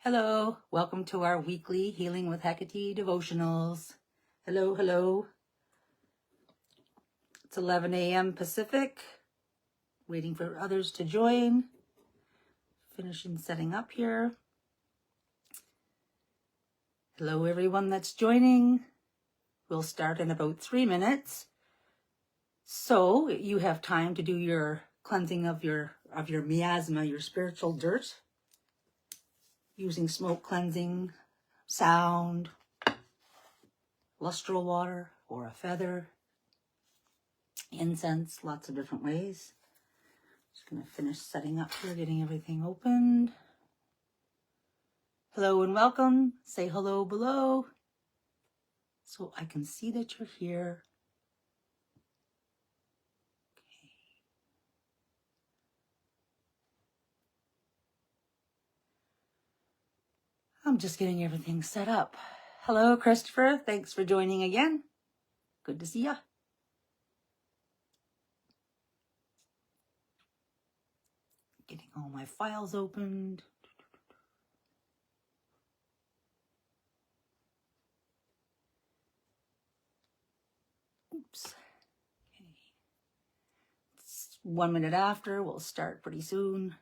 Hello, welcome to our weekly Healing with Hecate devotionals. Hello, hello. It's 11 a.m. Pacific. Waiting for others to join. Finishing setting up here. Hello, everyone that's joining. We'll start in about 3 minutes. So you have time to do your cleansing of your miasma, your spiritual dirt, using smoke cleansing, sound, lustral water, or a feather, incense, lots of different ways. Just going to finish setting up here, getting everything opened. Hello and welcome. Say hello below so I can see that you're here. Okay. I'm just getting everything set up. Hello, Christopher. Thanks for joining again. Good to see ya. Getting all my files opened. Oops. Okay. It's 1 minute after. We'll start pretty soon.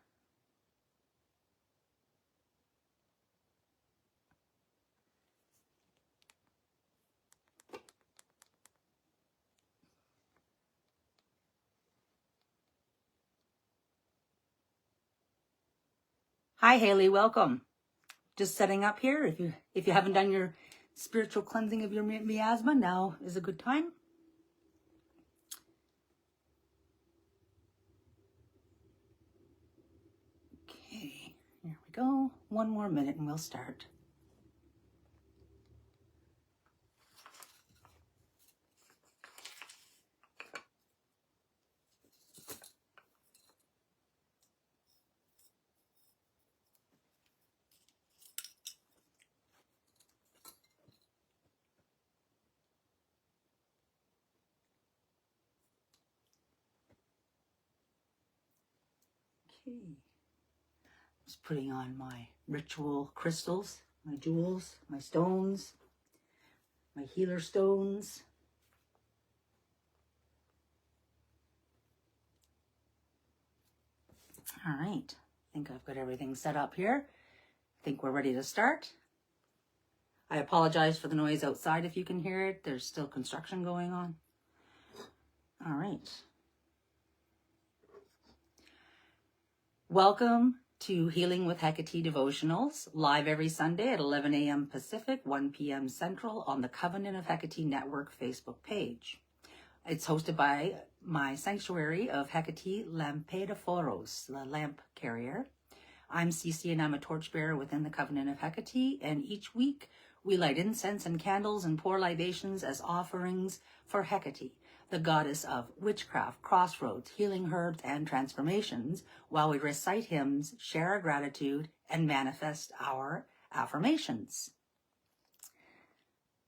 Hi, Haley. Welcome. Just setting up here. If you haven't done your spiritual cleansing of your miasma, now is a good time. Okay, here we go. 1 more minute and we'll start. Okay. Just putting on my ritual crystals, my jewels, my stones, my healer stones. All right. I think I've got everything set up here. I think we're ready to start. I apologize for the noise outside if you can hear it. There's still construction going on. All right. Welcome to Healing with Hecate devotionals, live every Sunday at 11 a.m. Pacific, 1 p.m. Central on the Covenant of Hecate Network Facebook page. It's hosted by my sanctuary of Hecate Lampedophoros, the lamp carrier. I'm Cece and I'm a torchbearer within the Covenant of Hecate, and each week we light incense and candles and pour libations as offerings for Hecate, the goddess of witchcraft, crossroads, healing herbs, and transformations, while we recite hymns, share our gratitude, and manifest our affirmations.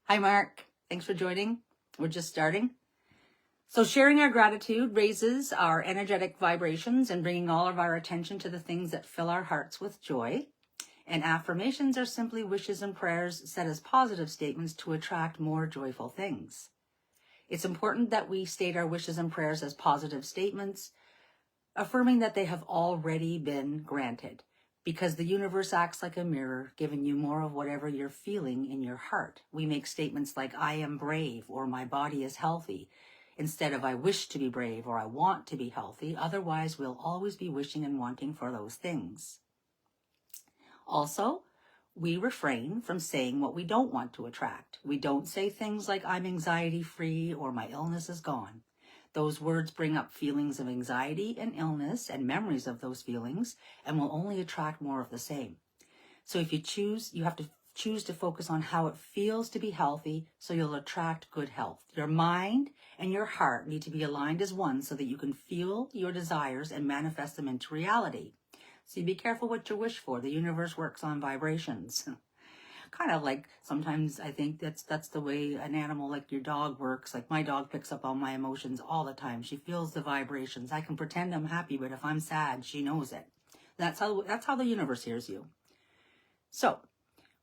Hi, Mark. Thanks for joining. We're just starting. So sharing our gratitude raises our energetic vibrations and bringing all of our attention to the things that fill our hearts with joy. And affirmations are simply wishes and prayers set as positive statements to attract more joyful things. It's important that we state our wishes and prayers as positive statements, affirming that they have already been granted, because the universe acts like a mirror, giving you more of whatever you're feeling in your heart. We make statements like, I am brave, or my body is healthy, instead of I wish to be brave or I want to be healthy. Otherwise, we'll always be wishing and wanting for those things. Also, we refrain from saying what we don't want to attract. We don't say things like I'm anxiety-free or my illness is gone. Those words bring up feelings of anxiety and illness and memories of those feelings and will only attract more of the same. So if you have to choose to focus on how it feels to be healthy so you'll attract good health. Your mind and your heart need to be aligned as one so that you can feel your desires and manifest them into reality. So you be careful what you wish for. The universe works on vibrations. Kind of like sometimes I think that's the way an animal like your dog works. Like my dog picks up on my emotions all the time. She feels the vibrations. I can pretend I'm happy, but if I'm sad, she knows it. That's how the universe hears you. So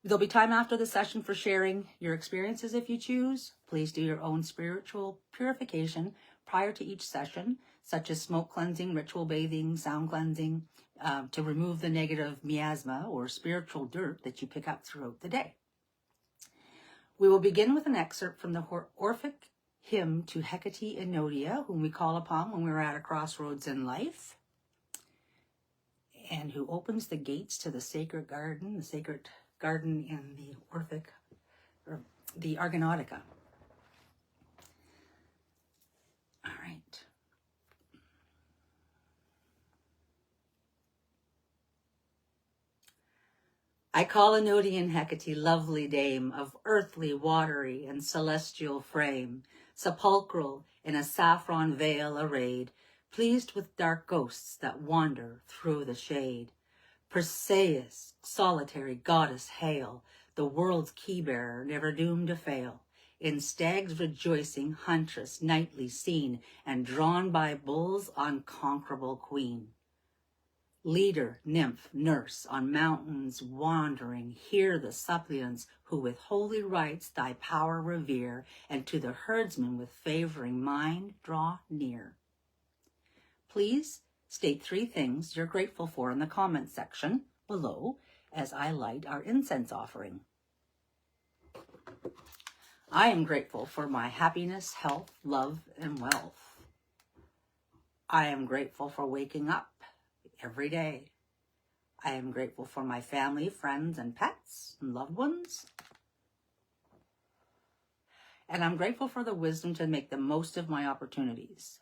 there'll be time after the session for sharing your experiences if you choose. Please do your own spiritual purification prior to each session, such as smoke cleansing, ritual bathing, sound cleansing, to remove the negative miasma or spiritual dirt that you pick up throughout the day. We will begin with an excerpt from the Orphic hymn to Hecate and Nodia, whom we call upon when we're at a crossroads in life, and who opens the gates to the sacred garden in the Orphic, or the Argonautica. All right. I call Enodian Hecate, lovely dame of earthly, watery, and celestial frame, sepulchral in a saffron veil arrayed, pleased with dark ghosts that wander through the shade. Perseus, solitary goddess, hail, the world's key-bearer, never doomed to fail. In stags rejoicing, huntress, nightly seen, and drawn by bulls, unconquerable queen. Leader, nymph, nurse, on mountains wandering, hear the suppliants who with holy rites thy power revere, and to the herdsmen with favoring mind draw near. Please state 3 things you're grateful for in the comments section below as I light our incense offering. I am grateful for my happiness, health, love, and wealth. I am grateful for waking up every day. I am grateful for my family, friends, and pets, and loved ones. And I'm grateful for the wisdom to make the most of my opportunities.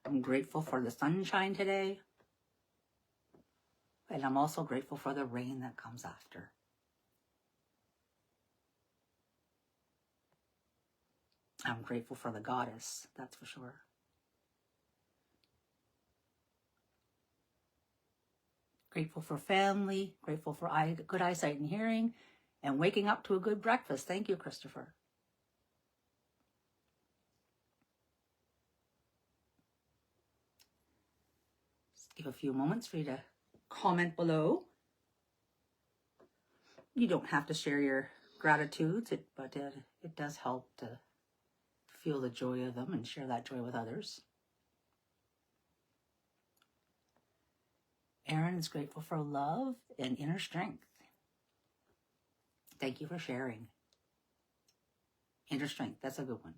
I'm grateful for the sunshine today. And I'm also grateful for the rain that comes after. I'm grateful for the goddess, that's for sure. Grateful for family, grateful for good eyesight and hearing, and waking up to a good breakfast. Thank you, Christopher. Just give a few moments for you to comment below. You don't have to share your gratitudes, but it does help to feel the joy of them and share that joy with others. Aaron is grateful for love and inner strength. Thank you for sharing. Inner strength, that's a good one.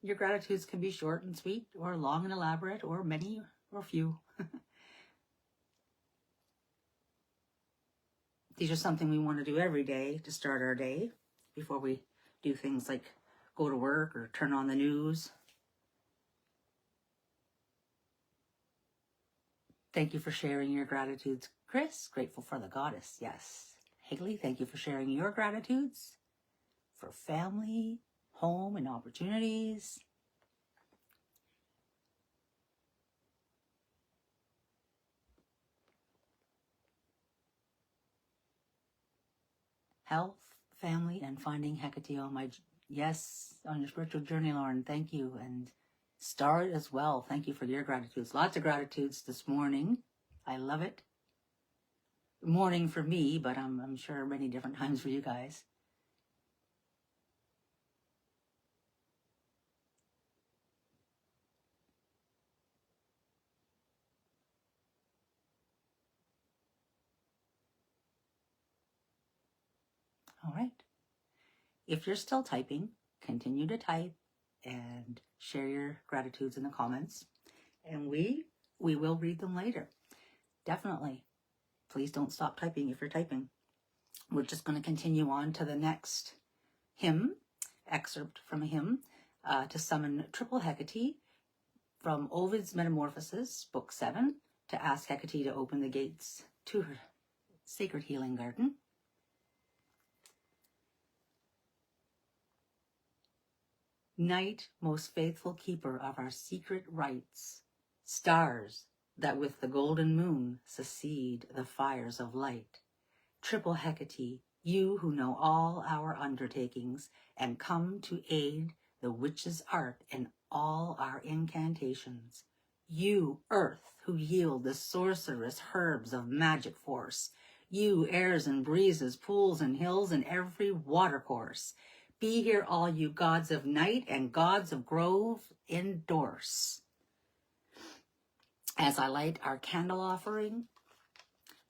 Your gratitudes can be short and sweet, or long and elaborate, or many or few. These are something we want to do every day to start our day before we do things like go to work or turn on the news. Thank you for sharing your gratitudes, Chris. Grateful for the goddess. Yes. Haley, thank you for sharing your gratitudes for family, home, and opportunities. Health, family, and finding Hecate on my, yes, on your spiritual journey, Lauren. Thank you. And Star as well. Thank you for your gratitudes. Lots of gratitudes this morning. I love it. Morning for me, but I'm sure many different times for you guys. All right. If you're still typing, continue to type and share your gratitudes in the comments. And we will read them later. Definitely. Please don't stop typing if you're typing. We're just going to continue on to the next hymn, excerpt from a hymn, to summon Triple Hecate from Ovid's Metamorphoses, Book 7, to ask Hecate to open the gates to her sacred healing garden. Night, most faithful keeper of our secret rites, stars that with the golden moon succeed the fires of light, Triple Hecate, you who know all our undertakings and come to aid the witch's art in all our incantations. You, earth, who yield the sorceress herbs of magic force. You, airs and breezes, pools and hills, and every watercourse. Be here all you gods of night and gods of grove endorse. As I light our candle offering,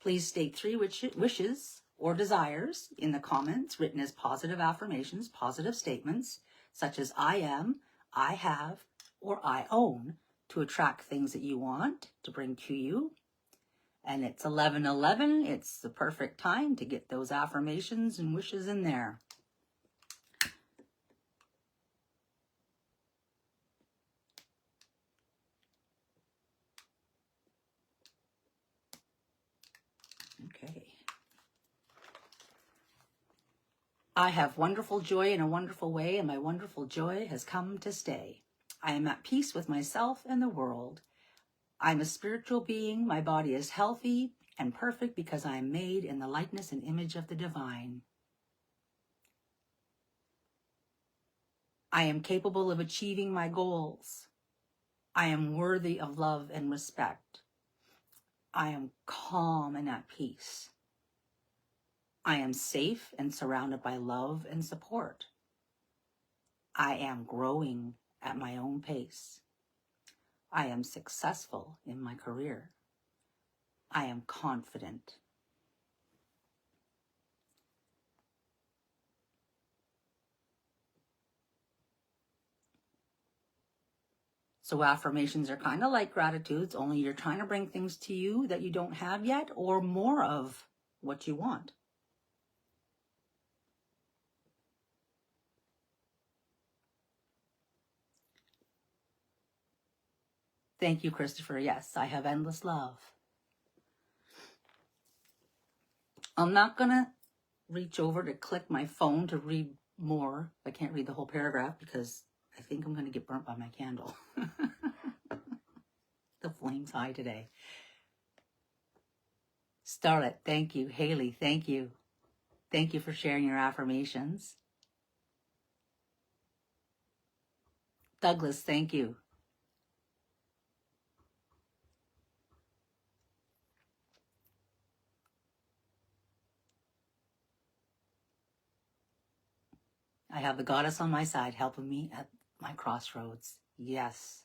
please state 3 wishes or desires in the comments written as positive affirmations, positive statements, such as I am, I have, or I own, to attract things that you want to bring to you. And it's 11:11. It's the perfect time to get those affirmations and wishes in there. Okay. I have wonderful joy in a wonderful way, and my wonderful joy has come to stay. I am at peace with myself and the world. I'm a spiritual being. My body is healthy and perfect because I am made in the likeness and image of the divine. I am capable of achieving my goals. I am worthy of love and respect. I am calm and at peace. I am safe and surrounded by love and support. I am growing at my own pace. I am successful in my career. I am confident. So affirmations are kind of like gratitudes, only you're trying to bring things to you that you don't have yet, or more of what you want. Thank you, Christopher. Yes, I have endless love. I'm not going to reach over to click my phone to read more. I can't read the whole paragraph because I think I'm going to get burnt by my candle. The flame's high today. Starlet, thank you. Haley, thank you. Thank you for sharing your affirmations. Douglas, thank you. I have the goddess on my side helping me at my crossroads. Yes.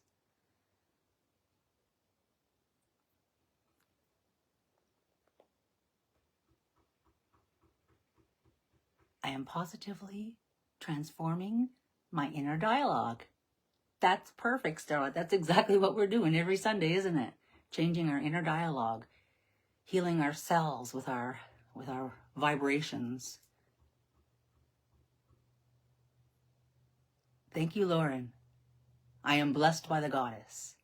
I am positively transforming my inner dialogue. That's perfect, Starla. That's exactly what we're doing every Sunday, isn't it? Changing our inner dialogue, healing ourselves with our vibrations. Thank you, Lauren. I am blessed by the goddess.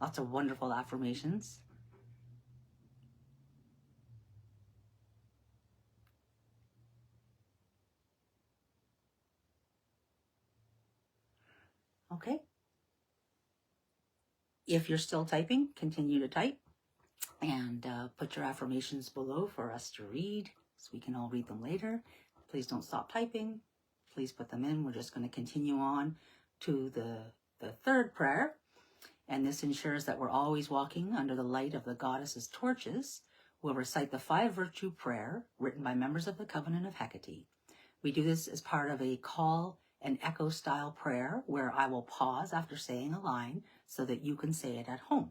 Lots of wonderful affirmations. Okay. If you're still typing, continue to type and put your affirmations below for us to read so we can all read them later. Please don't stop typing. Please put them in. We're just going to continue on to the third prayer. And this ensures that we're always walking under the light of the goddess's torches. We'll recite the 5 virtue prayer written by members of the Covenant of Hecate. We do this as part of a call and echo style prayer where I will pause after saying a line so that you can say it at home.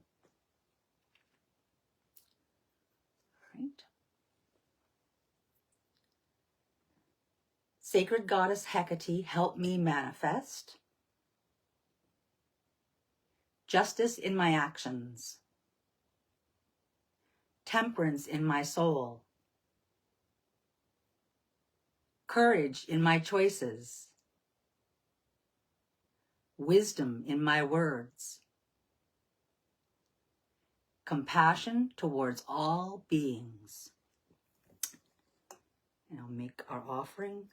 Right. Sacred Goddess Hekate, help me manifest justice in my actions, temperance in my soul, courage in my choices, wisdom in my words, compassion towards all beings. And I'll make our offering,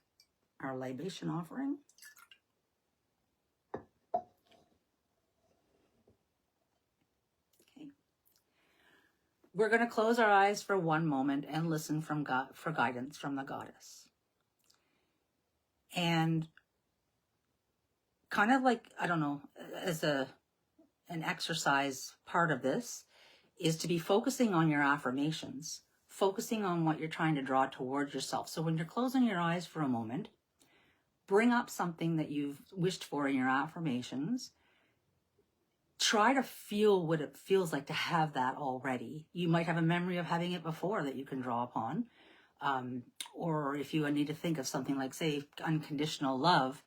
our libation offering. we're going to close our eyes for one moment and listen from God for guidance from the goddess. And kind of like, I don't know, as an exercise part of this is to be focusing on your affirmations, focusing on what you're trying to draw towards yourself. So when you're closing your eyes for a moment, bring up something that you've wished for in your affirmations. Try to feel what it feels like to have that already. You might have a memory of having it before that you can draw upon. Or if you need to think of something like, say, unconditional love,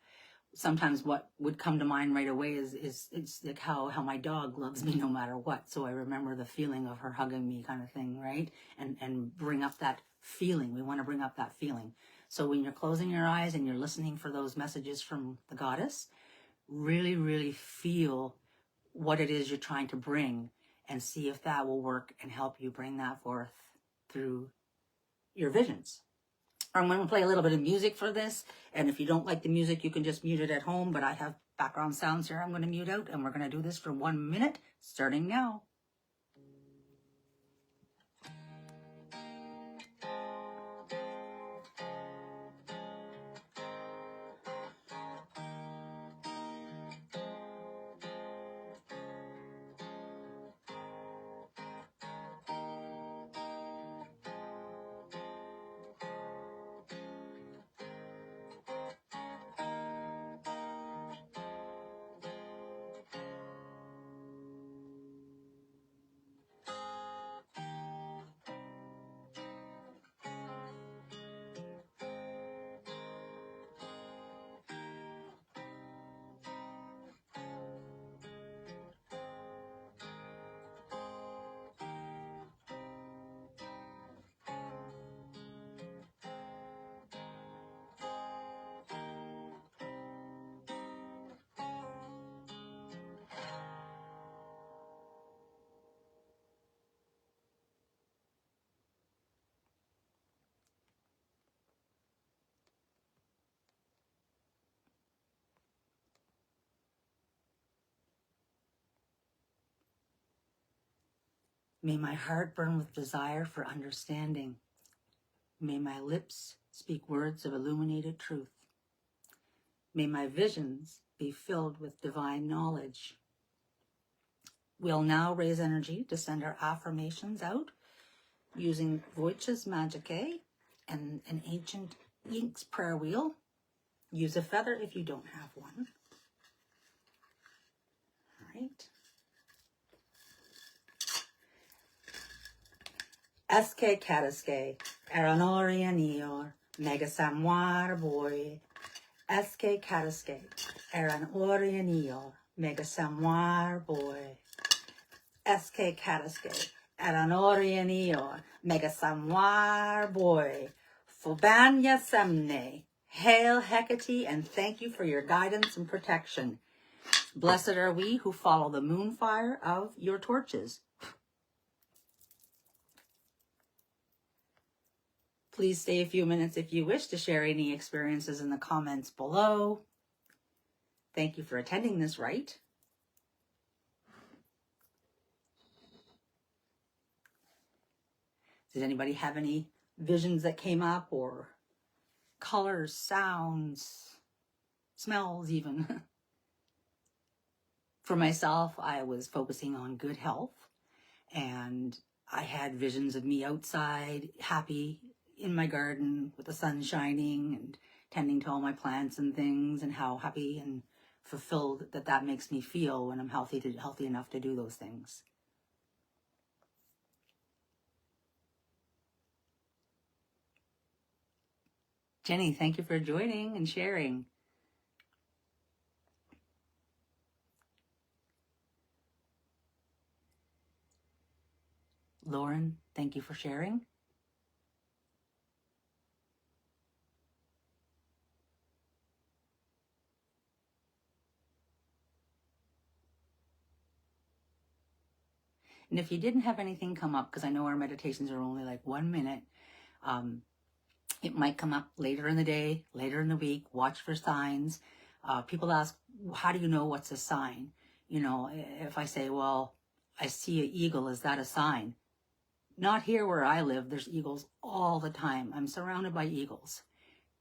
sometimes what would come to mind right away is it's like how my dog loves me no matter what. So I remember the feeling of her hugging me kind of thing, right? And bring up that feeling. We want to bring up that feeling. So when you're closing your eyes and you're listening for those messages from the goddess, really, really feel what it is you're trying to bring and see if that will work and help you bring that forth through your visions. I'm going to play a little bit of music for this, and if you don't like the music, you can just mute it at home, but I have background sounds here I'm going to mute out, and we're going to do this for 1 minute, starting now. May my heart burn with desire for understanding. May my lips speak words of illuminated truth. May my visions be filled with divine knowledge. We'll now raise energy to send our affirmations out using Voices Magicae and an ancient Inks prayer wheel. Use a feather if you don't have one. All right. Eske kataske, eranorianior, mega samuar boy. Eske kataske, eranorianior, mega samuar boy. Eske kataske, eranorianior, mega samuar boy. Fobanya semne. Hail Hecate, and thank you for your guidance and protection. Blessed are we who follow the moon fire of your torches. Please stay a few minutes if you wish to share any experiences in the comments below. Thank you for attending this rite. Does anybody have any visions that came up, or colors, sounds, smells even? For myself, I was focusing on good health, and I had visions of me outside, happy in my garden with the sun shining and tending to all my plants and things, and how happy and fulfilled that makes me feel when I'm healthy enough to do those things. Jenny, thank you for joining and sharing. Lauren, thank you for sharing. And if you didn't have anything come up, because I know our meditations are only like 1 minute, it might come up later in the day, later in the week. Watch for signs. People ask, how do you know what's a sign? You know, if I say, well, I see an eagle, is that a sign? Not here where I live. There's eagles all the time. I'm surrounded by eagles.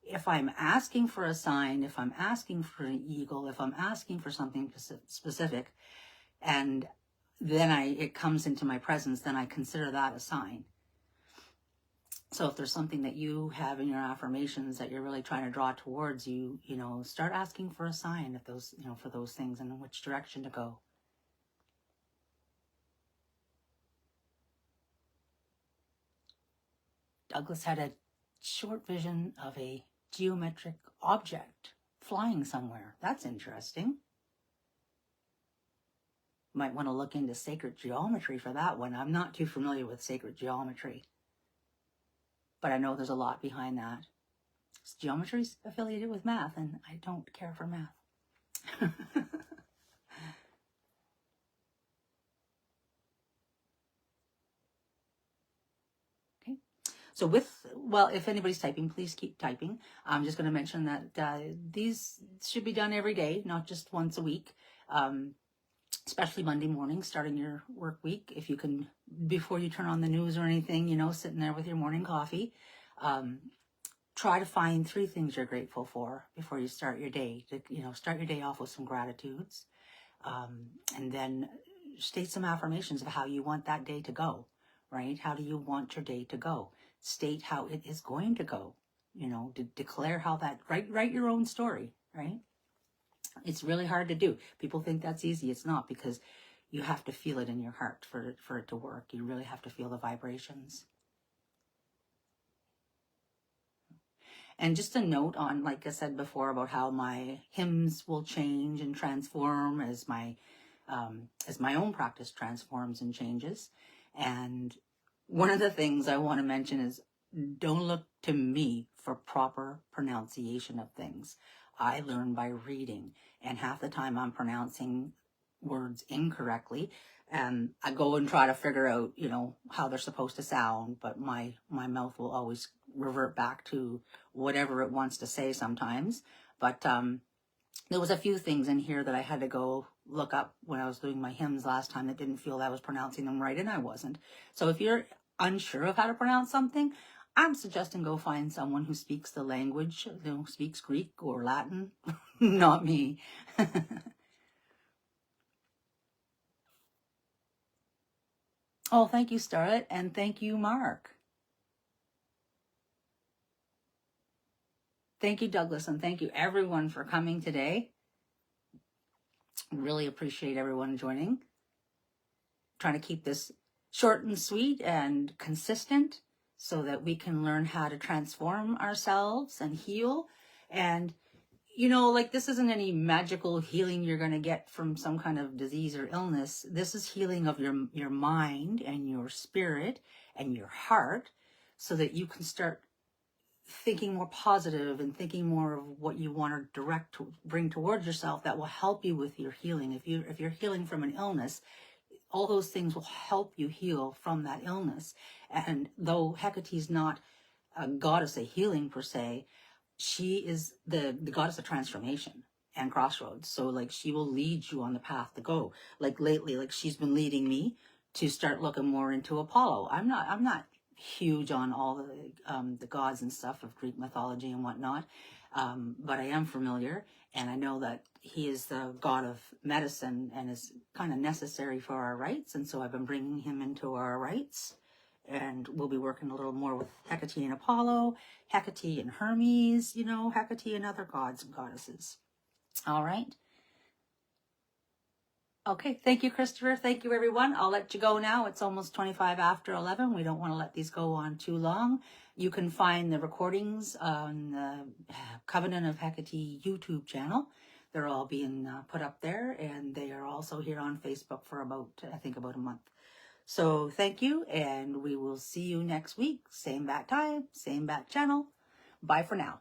If I'm asking for a sign, if I'm asking for an eagle, if I'm asking for something specific, and then it comes into my presence, then I consider that a sign. So if there's something that you have in your affirmations that you're really trying to draw towards you, start asking for a sign if those, for those things and in which direction to go. Douglas had a short vision of a geometric object flying somewhere. That's interesting. Might want to look into sacred geometry for that one. I'm not too familiar with sacred geometry, but I know there's a lot behind that. Geometry's affiliated with math, and I don't care for math. So if anybody's typing, please keep typing. I'm just going to mention that these should be done every day, not just once a week, especially Monday morning, starting your work week. If you can, before you turn on the news or anything, sitting there with your morning coffee, try to find 3 things you're grateful for before you start your day. Start your day off with some gratitudes, and then state some affirmations of how you want that day to go, right? How do you want your day to go? State how it is going to go, declare how that, write your own story, right? It's really hard to do. People think that's easy. It's not, because you have to feel it in your heart for it to work. You really have to feel the vibrations. And just a note on, like I said before, about how my hymns will change and transform as my own practice transforms and changes. And one of the things I want to mention is, don't look to me for proper pronunciation of things. I learn by reading, and half the time I'm pronouncing words incorrectly, and I go and try to figure out, how they're supposed to sound, but my mouth will always revert back to whatever it wants to say sometimes. But there was a few things in here that I had to go look up when I was doing my hymns last time that didn't feel I was pronouncing them right, and I wasn't. So if you're unsure of how to pronounce something, I'm suggesting go find someone who speaks the language, speaks Greek or Latin, not me. Oh, thank you, Starlet, and thank you, Mark. Thank you, Douglas, and thank you, everyone, for coming today. Really appreciate everyone joining. Trying to keep this short and sweet and consistent so that we can learn how to transform ourselves and heal. And, this isn't any magical healing you're going to get from some kind of disease or illness. This is healing of your mind and your spirit and your heart, so that you can start thinking more positive and thinking more of what you want to bring towards yourself that will help you with your healing. If you're healing from an illness, all those things will help you heal from that illness. And though Hecate is not a goddess of healing per se, she is the goddess of transformation and crossroads. So she will lead you on the path to go. Lately, she's been leading me to start looking more into Apollo. I'm not huge on all the gods and stuff of Greek mythology and whatnot, but I am familiar, and I know that he is the god of medicine and is kind of necessary for our rites, and so I've been bringing him into our rites, and we'll be working a little more with Hecate and Apollo, Hecate and Hermes, Hecate and other gods and goddesses. All right. Okay, thank you, Christopher. Thank you, everyone. I'll let you go now. It's almost 25 after 11. We don't want to let these go on too long. You can find the recordings on the Covenant of Hecate YouTube channel. They're all being put up there, and they are also here on Facebook for about a month. So thank you, and we will see you next week. Same bat time, same bat channel. Bye for now.